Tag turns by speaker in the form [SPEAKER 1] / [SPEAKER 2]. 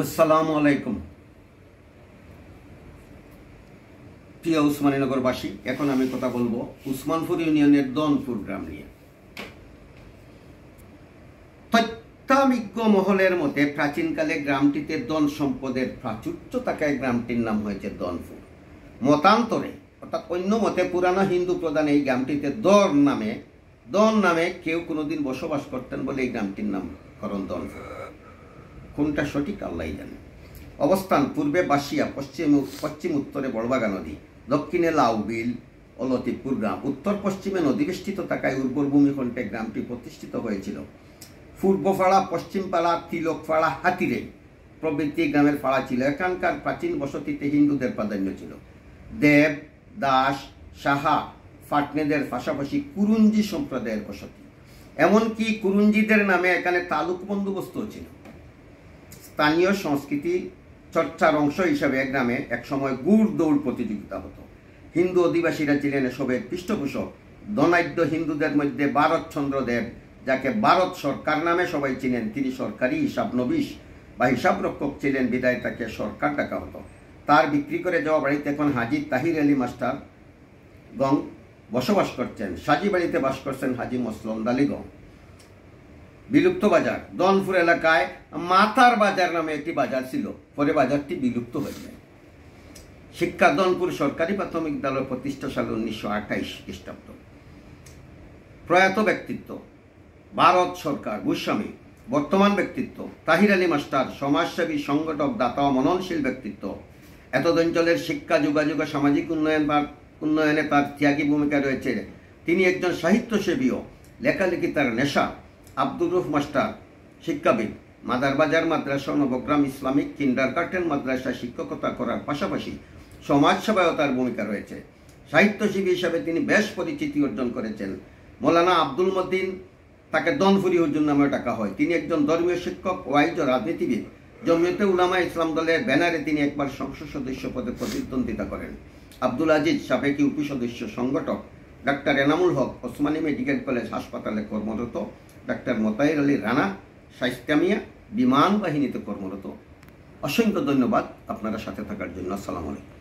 [SPEAKER 1] আসসালামু আলাইকুম প্রিয় উসমানীনগরবাসী। এখন আমি কথা বলবো উসমানপুর ইউনিয়নের দনপুর গ্রাম নিয়ে। তথ্যবিজ্ঞ মহলের মতে প্রাচীনকালে গ্রামটিতে দন সম্পদের প্রাচুর্য থাকায় গ্রামটির নাম হয়েছে দনপুর। মতান্তরে অর্থাৎ অন্য মতে পুরানো হিন্দু প্রধান এই গ্রামটিতে দন নামে কেউ কোনোদিন বসবাস করতেন বলে এই গ্রামটির নামকরণ দনপুর। কোনটা সঠিক আল্লাহ জানে। অবস্থান পূর্বে বাসিয়া, পশ্চিম উত্তরে বড়বাগা নদী, দক্ষিণে লাউবিল ও লতিফপুর গ্রাম, উত্তর পশ্চিমে নদী বেষ্টিত থাকায় উর্বর ভূমিখণ্ডে গ্রামটি প্রতিষ্ঠিত হয়েছিল। পূর্বপাড়া, পশ্চিমপাড়া, তিলকপাড়া, হাতিরে প্রভৃতি গ্রামের পাড়া ছিল। এখানকার প্রাচীন বসতিতে হিন্দুদের প্রাধান্য ছিল। দেব, দাস, সাহা, ফাটনেদের পাশাপাশি কুরুঞ্জি সম্প্রদায়ের বসতি। এমনকি কুরুঞ্জিদের নামে এখানে তালুক বন্দোবস্তও ছিল। স্থানীয় সংস্কৃতি চর্চার অংশ হিসাবে গ্রামে একসময় গুড় দৌড় প্রতিযোগিতা হতো। হিন্দু অধিবাসীরা ছিলেন এসবের পৃষ্ঠপোষক। ধনাঢ্য হিন্দুদের মধ্যে ভারতচন্দ্র দেব, যাকে ভারত সরকার নামে সবাই চিনেন, তিনি সরকারি হিসাবনবিশ বা হিসাবরক্ষক ছিলেন, বিদায় তাকে সরকার ডাকা হতো। তার বিক্রি করে যাওয়া বাড়িতে এখন হাজি তাহির আলী মাস্টার গং বসবাস করছেন। সাজি বাড়িতে বাস করছেন হাজি মসলন্দ আলী গং। বিলুপ্ত বাজার দনপুর এলাকায় মাতার বাজার নামে একটি বাজার ছিল, পরে বাজারটি বিলুপ্ত হয়ে যায়। শিক্ষা দনপুর সরকারি প্রাথমিক বিদ্যালয় প্রতিষ্ঠা সাল 1928 খ্রিস্টাব্দ। প্রয়াত ব্যক্তিত্ব ভারত সরকার গোস্বামী। বর্তমান ব্যক্তিত্ব তাহির আলী মাস্টার, সমাজসেবী, সংগঠক, দাতা ও মননশীল ব্যক্তিত্ব। এতদ অঞ্চলের শিক্ষা, যোগাযোগ ও সামাজিক উন্নয়নে তার ত্যাগী ভূমিকা রয়েছে। তিনি একজন সাহিত্যসেবীও, লেখালেখি তার নেশা। আব্দুর রুফ মাস্টার শিক্ষাবিদ। মাদারবাজার মাদ্রাসা, নবগ্রাম ইসলামিক কিন্ডারগার্টেন মাদ্রাসায় শিক্ষকতা করার পাশাপাশি সমাজসেবায়ও তার ভূমিকা রয়েছে। সাহিত্যজীবী হিসাবে তিনি বেশ পরিচিতি অর্জন করেছেন। মৌলানা আব্দুল মতিন, তাকে দনপুরি হুজুর নামে ডাকা হয়। তিনি একজন ধর্মীয় শিক্ষক, ওয়াইজ ও রাজনীতিবিদ। জমিয়তে উলামা ইসলাম দলের ব্যানারে তিনি একবার সংসদ সদস্য পদে প্রতিদ্বন্দ্বিতা করেন। আব্দুল আজিজ সাবেক ইউপি সদস্য, সংগঠক। Doctor Enamul Haque Osmani medical college হাসপাতালে কর্মরত। ডাক্তার মোতায়ের আলী রানা স্বাস্থ্যামিয়া বিমান বাহিনীতে কর্মরত। অসংখ্য ধন্যবাদ আপনারা সাথে থাকার জন্য। আসসালামু আলাইকুম।